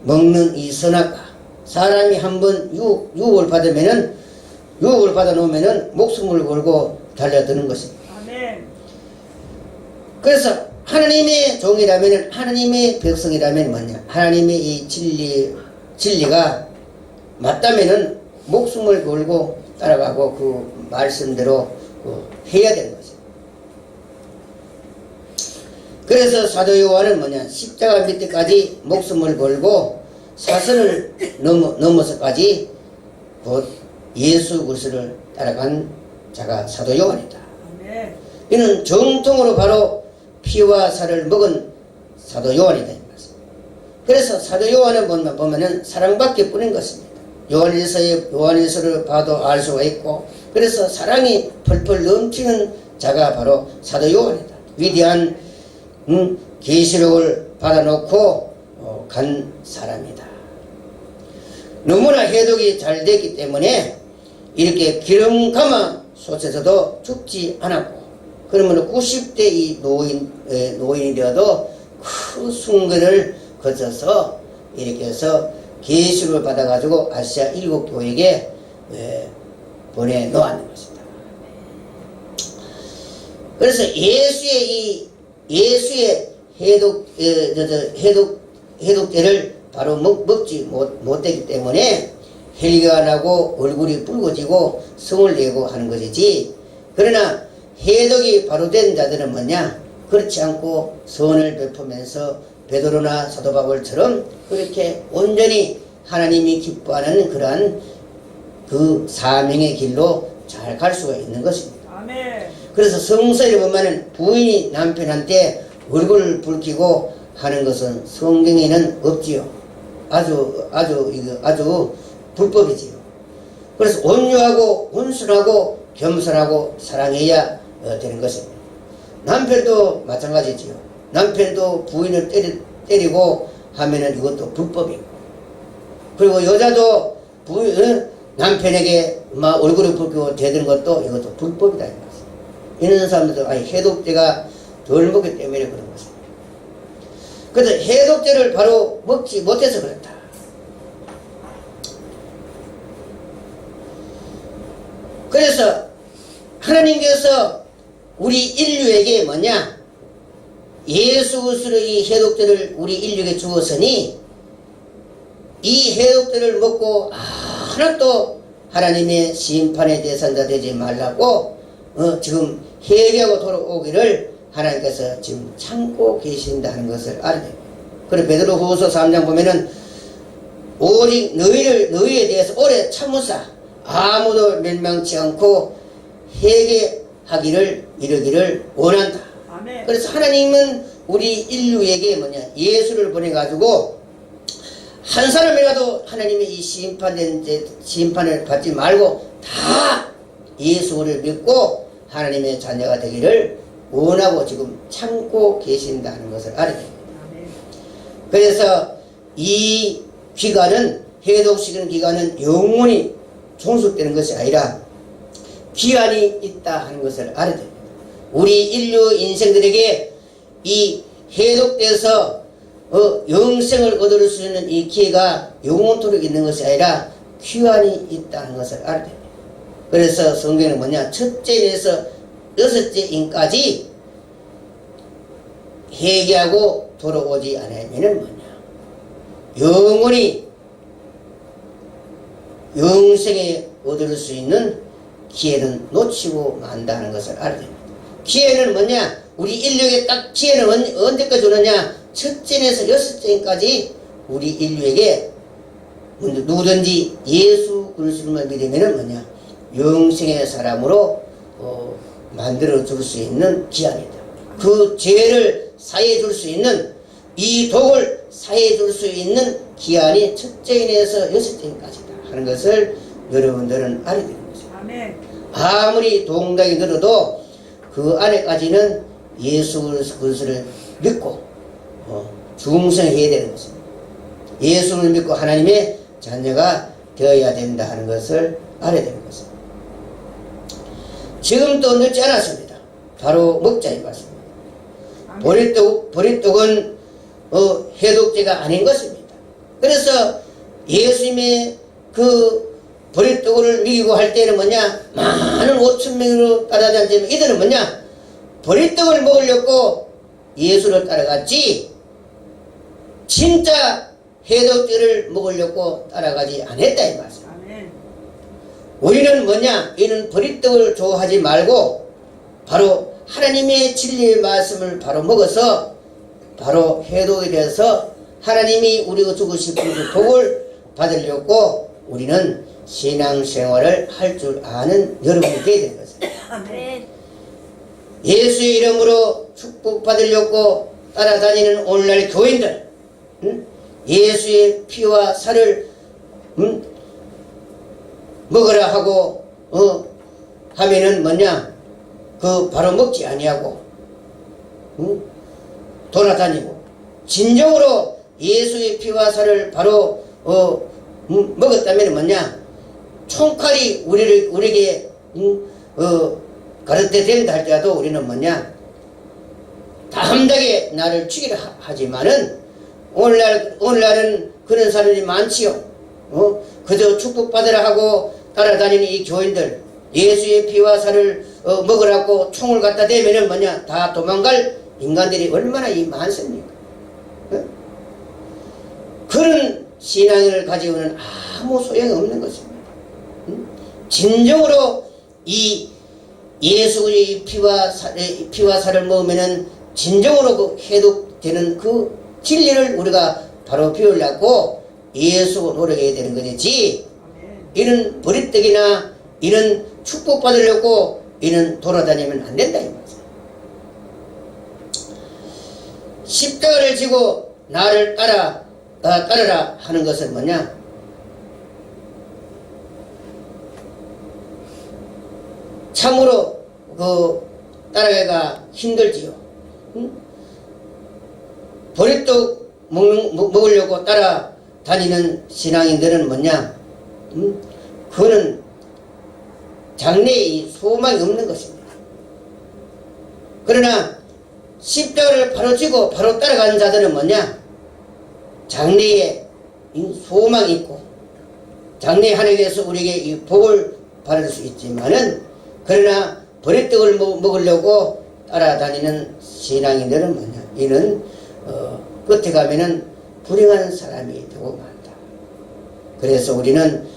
먹는 이 선악과, 사람이 한번 유혹을 받아 놓으면은 목숨을 걸고 달려드는 것입니다. 아멘. 그래서 하나님의 종이라면, 하나님의 백성이라면 뭐냐? 하나님의 이 진리가 맞다면은 목숨을 걸고 따라가고 그 말씀대로 해야 되는 거죠. 그래서 사도 요한은 뭐냐? 십자가 밑에까지 목숨을 걸고 사선을 넘어서까지 곧 예수 그리스도를 따라간 자가 사도 요한이다. 아멘. 이는 정통으로 바로 피와 살을 먹은 사도 요한이다. 그래서 사도 요한은 보면은 사랑받기 뿐인 것입니다. 요한일서를 봐도 알 수가 있고, 그래서 사랑이 펄펄 넘치는 자가 바로 사도 요한이다. 위대한 계시록을 받아놓고 간 사람이다. 너무나 해독이 잘 됐기 때문에 이렇게 기름 감아 솥에서도 죽지 않았고, 그러면 90대 이 노인이 되어도 큰 순간을 거쳐서 이렇게 해서 계시를 받아가지고 아시아 7교회에게 보내놓았는 것입니다. 그래서 예수의 해독제를 바로 먹지 못했기 때문에 혈기가 나고 얼굴이 붉어지고 성을 내고 하는 것이지, 그러나 해독이 바로 된 자들은 뭐냐? 그렇지 않고 선을 베푸면서 베드로나 사도 바울처럼 그렇게 온전히 하나님이 기뻐하는 그러한 그 사명의 길로 잘 갈 수가 있는 것입니다. 아멘. 그래서 성서에 보면은 부인이 남편한테 얼굴을 붉히고 하는 것은 성경에는 없지요. 아주 불법이지요. 그래서 온유하고 온순하고 겸손하고 사랑해야 되는 것입니다. 남편도 마찬가지지요. 남편도 부인을 때리고 하면은 이것도 불법이고, 그리고 여자도 남편에게 막 얼굴을 붉히고 대드는 것도 이것도 불법이다. 이런 사람들도 해독제가 덜 먹기 때문에 그런 것입니다. 그래서 해독제를 바로 먹지 못해서 그렇다. 그래서 하나님께서 우리 인류에게 뭐냐? 예수 그리스도의 이 해독제를 우리 인류에게 주었으니 이 해독제를 먹고 하나도 하나님의 심판의 대상자 되지 말라고 지금 회개하고 돌아오기를 하나님께서 지금 참고 계신다는 것을 알아야 됩니다. 그래서 베드로후서 3장 보면은 오직 너희에 대해서 오래 참으사 아무도 멸망치 않고 회개하기를 이르기를 원한다. 아멘. 그래서 하나님은 우리 인류에게 뭐냐? 예수를 보내가지고 한 사람이라도 하나님의 이 심판을 받지 말고 다 예수를 믿고 하나님의 자녀가 되기를 원하고 지금 참고 계신다는 것을 알아야 됩니다. 아멘. 그래서 이 기간은, 해독시키는 기간은 영원히 종속되는 것이 아니라 기한이 있다 하는 것을 알아야 됩니다. 우리 인류 인생들에게 이 해독돼서 영생을 얻을 수 있는 이 기회가 영원토록 있는 것이 아니라 기한이 있다는 것을 알아야 됩니다. 그래서 성경은 뭐냐? 첫째 인에서 여섯째 인까지 회개하고 돌아오지 않으면은 뭐냐? 영원히 영생에 얻을 수 있는 기회는 놓치고 만다는 것을 알아야 됩니다. 기회는 뭐냐? 우리 인류에게 딱 기회는 언제까지 오느냐? 첫째에서 여섯째까지 우리 인류에게 누구든지 예수 그리스도만 믿으면은 뭐냐? 영생의 사람으로 만들어 줄 수 있는 기한이다. 그 죄를 사해 줄 수 있는, 이 독을 사해 줄 수 있는 기한이 첫째 인에서 여섯째 인까지다 하는 것을 여러분들은 알아야 되는 것입니다. 아멘. 아무리 동당이 들어도 그 안에까지는 예수 그리스도를 믿고 중성해야 되는 것입니다. 예수를 믿고 하나님의 자녀가 되어야 된다 하는 것을 알아야 되는 것입니다. 지금 또 늦지 않았습니다. 바로 먹자의 말씀입니다. 보리떡은 해독제가 아닌 것입니다. 그래서 예수님의 그 보리떡을 먹이고 할 때는 뭐냐, 많은 5,000명으로 따라다니지만 이들은 뭐냐, 보리떡을 먹으려고 예수를 따라갔지 진짜 해독제를 먹으려고 따라가지 않았다 이 말씀. 아멘. 우리는 뭐냐, 이는 보리떡을 좋아하지 말고 바로 하나님의 진리의 말씀을 바로 먹어서 바로 해독이 되어서 하나님이 우리가 주고 싶은 그 복을 받으려고 우리는 신앙생활을 할 줄 아는 여러분이 되어야 되는 것입니다. 아멘. 예수의 이름으로 축복받으려고 따라다니는 오늘날 교인들, 예수의 피와 살을 먹으라 하고 하면은 뭐냐, 그 바로 먹지 아니하고 돌아다니고 진정으로 예수의 피와 살을 바로 먹었다면 뭐냐, 총칼이 우리에게 가르쳐 된다 할지라도 우리는 뭐냐, 담대하게 나를 죽이려 하지만은 오늘날은 그런 사람이 많지요. 그저 축복받으라 하고 따라다니는 이 교인들, 예수의 피와 살을 먹으라고 총을 갖다 대면은 뭐냐, 다 도망갈 인간들이 얼마나 많습니까? 그런 신앙을 가지고는 아무 소용이 없는 것입니다. 진정으로 이 예수의 피와 살을 먹으면은 진정으로 그 해독되는 그 진리를 우리가 바로 배우려고 예수 노력해야 되는 것이지, 이는 보리떡이나 이는 축복받으려고 이는 돌아다니면 안 된다 이 말이야. 십자가를 지고 나를 따르라 하는 것은 뭐냐, 참으로 따라가기가 힘들지요. 보리떡 먹으려고 따라다니는 신앙인들은 뭐냐, 그거는 장래에 소망이 없는 것입니다. 그러나 십자가를 바로 지고 바로 따라가는 자들은 뭐냐, 장래에 소망이 있고 장래 하나님께서 우리에게 이 복을 받을 수 있지만은, 그러나 보리떡을 먹으려고 따라다니는 신앙인들은 뭐냐, 이는 끝에 가면은 불행한 사람이 되고 만다. 그래서 우리는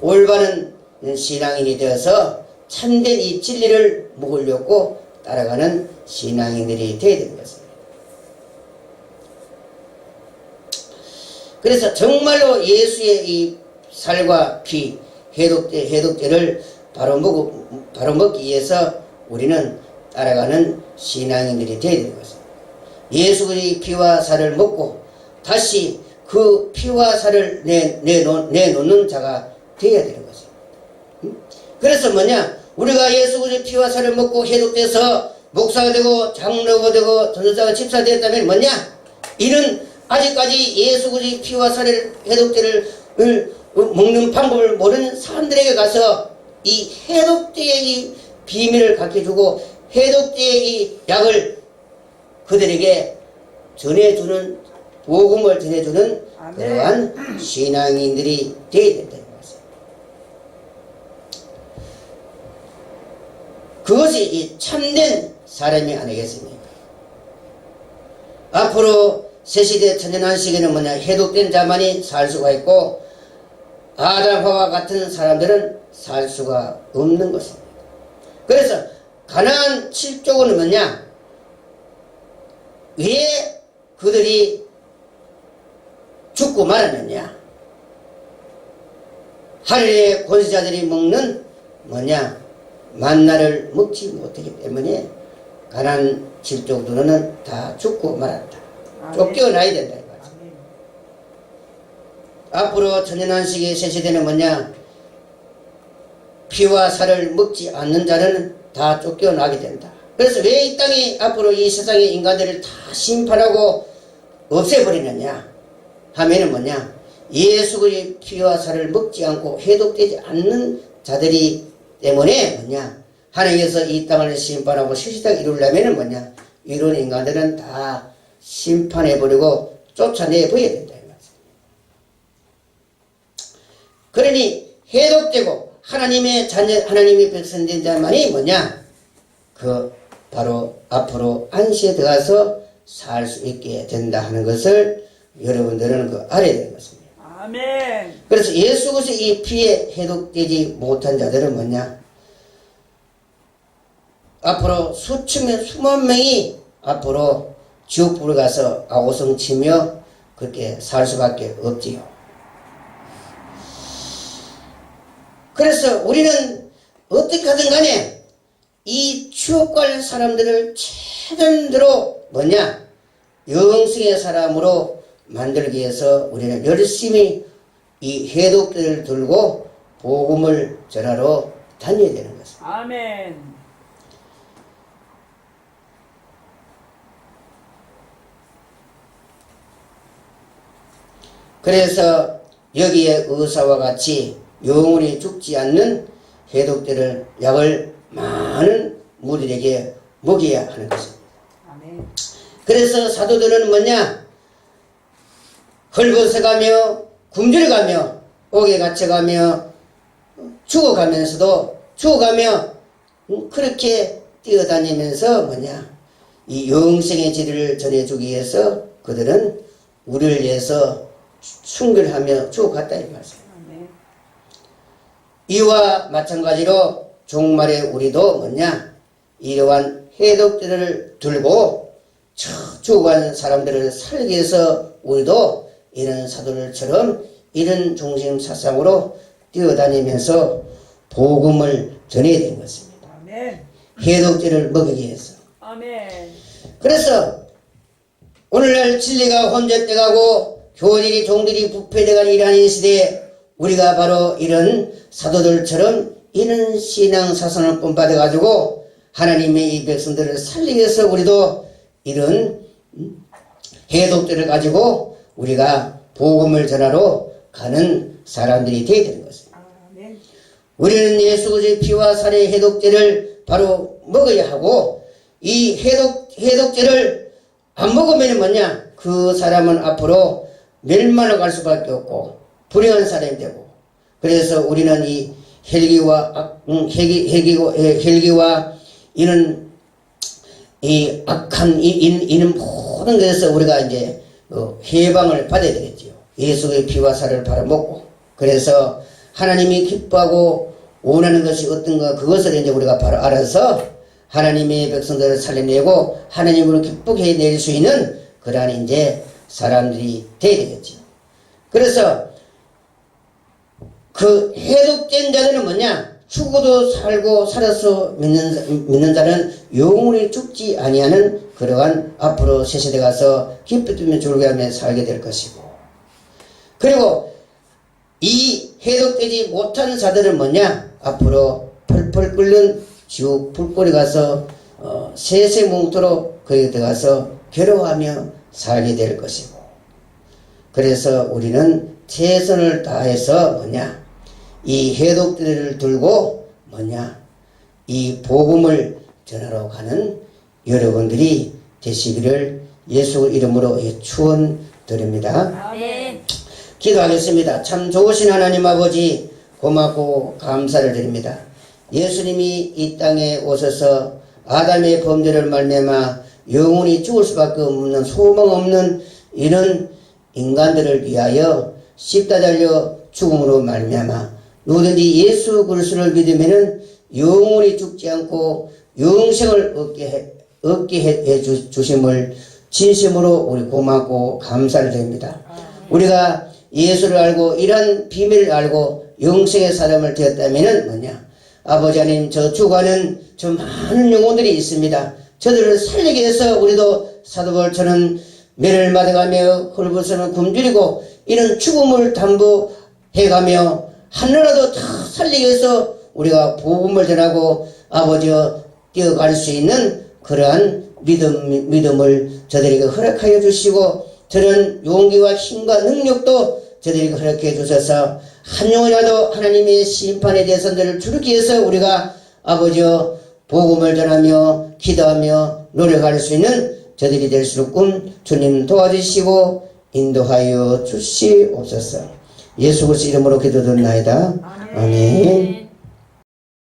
올바른 신앙인이 되어서 참된 이 진리를 먹으려고 따라가는 신앙인들이 되어야 되는 것입니다. 그래서 정말로 예수의 이 살과 피, 해독제를 바로 먹기 위해서 우리는 따라가는 신앙인들이 되어야 되는 것입니다. 예수의 피와 살을 먹고 다시 그 피와 살을 내놓는 자가 되어야 되는 것입니다. 그래서 뭐냐, 우리가 예수의 피와 살을 먹고 해독돼서 목사가 되고 장로가 되고 전도자가 집사가 되었다면 뭐냐, 이는 아직까지 예수의 피와 살을 해독제를 먹는 방법을 모르는 사람들에게 가서 이 해독제의 이 비밀을 가르쳐주고 해독제의 이 약을 그들에게 전해주는, 복음을 전해주는 그러한 신앙인들이 되어야 된다는 것입니다. 그것이 이 참된 사람이 아니겠습니까? 앞으로 새시대 천년한 시기는 뭐냐, 해독된 자만이 살 수가 있고 아담과 같은 사람들은 살 수가 없는 것입니다. 그래서 가나안 7족은 뭐냐, 왜 그들이 죽고 말았느냐, 하늘의 권세자들이 먹는 뭐냐, 만나를 먹지 못하기 때문에 가난 질족들은 다 죽고 말았다. 쫓겨나야 된다. 이 말이죠. 앞으로 천연한식의 새 시대는 뭐냐? 피와 살을 먹지 않는 자는 다 쫓겨나게 된다. 그래서 왜 이 땅이 앞으로 이 세상의 인간들을 다 심판하고 없애버리느냐 하면은 뭐냐? 예수 그리스도의 피와 살을 먹지 않고 해독되지 않는 자들이 때문에 뭐냐? 하나님께서 이 땅을 심판하고 실시ದಾಗ 이루려면은 뭐냐? 이런 인간들은 다 심판해버리고 쫓아내버려야 된다. 이 말이죠. 그러니 해독되고 하나님의 자녀, 하나님의 백성된 자만이 뭐냐? 그 바로 앞으로 안식에 들어가서 살 수 있게 된다 하는 것을 여러분들은 그 알아야 되는 것입니다. 아멘. 그래서 예수 그리스도의 이 피에 해독되지 못한 자들은 뭐냐? 앞으로 수천 수만 명이 앞으로 지옥불에 가서 아우성 치며 그렇게 살 수밖에 없지요. 그래서 우리는 어떻게 하든 간에 이 지옥 갈 사람들을 최선으로 뭐냐? 영생의 사람으로 만들기 위해서 우리는 열심히 이 해독들을 들고 복음을 전하러 다녀야 되는 것입니다. 아멘. 그래서 여기에 의사와 같이 영원히 죽지 않는 해독들을 약을 많은 무리에게 먹여야 하는 것입니다. 아멘. 그래서 사도들은 뭐냐? 헐벗어가며 굶주려가며 옥에 갇혀가며 죽어가면서도 죽어가며 그렇게 뛰어다니면서 뭐냐? 이 영생의 진리를 전해주기 위해서 그들은 우리를 위해서 순결하며 죽어갔다 이 말이에요. 아멘. 이와 마찬가지로 종말에 우리도 뭐냐? 이러한 해독들을 들고 죽어간 사람들을 살기 위해서 우리도 이런 사도들처럼 이런 중심 사상으로 뛰어다니면서 복음을 전해야 되는 것입니다. 아멘. 해독제를 먹이기 위해서. 아멘. 그래서 오늘날 진리가 혼잡돼가고 교들이 종들이 부패돼가는 이러한 시대에 우리가 바로 이런 사도들처럼 이런 신앙 사상을 본받아가지고 하나님의 이 백성들을 살리기 위해서 우리도 이런 해독들을 가지고 우리가 복음을 전하러 가는 사람들이 되어야 되는 것입니다. 아멘. 우리는 예수 그리스도의 피와 살의 해독제를 바로 먹어야 하고 이 해독제를 안 먹으면 뭐냐? 그 사람은 앞으로 멸망을 갈 수밖에 없고 불행한 사람이 되고 그래서 우리는 이 헬기와 이런 이 악한 이는 모든 것에서 우리가 이제 해방을 받아야 되겠지요. 예수의 피와 살을 팔아먹고 그래서 하나님이 기뻐하고 원하는 것이 어떤가 그것을 이제 우리가 바로 알아서 하나님의 백성들을 살려내고 하나님으로 기쁘게 해낼 수 있는 그러한 이제 사람들이 되어야 되겠지요. 그래서 그 해독된 자들은 뭐냐? 죽어도 살고 살아서 믿는 자는 영원히 죽지 아니하는 그러한 앞으로 새 시대 가서 기쁘며 즐거워하며 살게 될 것이고 그리고 이 해독되지 못한 자들은 뭐냐? 앞으로 펄펄 끓는 지옥 불꽃에 가서 세세몽토로 거기에 들어가서 괴로워하며 살게 될 것이고 그래서 우리는 최선을 다해서 뭐냐? 이 해독들을 들고 뭐냐? 이 복음을 전하러 가는 여러분들이 되시기를 예수 이름으로 축원드립니다. 아멘. 기도하겠습니다. 참 좋으신 하나님 아버지 고맙고 감사를 드립니다. 예수님이 이 땅에 오셔서 아담의 범죄를 말미암아 영원히 죽을 수밖에 없는 소망 없는 이런 인간들을 위하여 십자달려 죽음으로 말미암아 누구든지 예수 그리스도를 믿으면은 영원히 죽지 않고 영생을 얻게 해 주심을 진심으로 우리 고맙고 감사를 드립니다. 우리가 예수를 알고 이런 비밀을 알고 영생의 사람을 되었다면은 뭐냐? 아버지 하나님 저 죽어가는 저 많은 영혼들이 있습니다. 저들을 살리기 위해서 우리도 사도벌처럼 매를 맞아가며 헐벗어는 굶주리고 이런 죽음을 담보해가며 하늘라도 다 살리기 위해서 우리가 복음을 전하고 아버지여 뛰어갈 수 있는 그러한 믿음을 저들에게 허락하여 주시고 저런 용기와 힘과 능력도 저들에게 허락해 주셔서 한 영혼이라도 하나님의 심판에 대해서 늘 줄이기 위해서 우리가 아버지여 복음을 전하며 기도하며 노력할 수 있는 저들이 될 수 있게끔 주님 도와주시고 인도하여 주시옵소서. 예수 그리스도 이름으로 기도드립나이다. 아멘.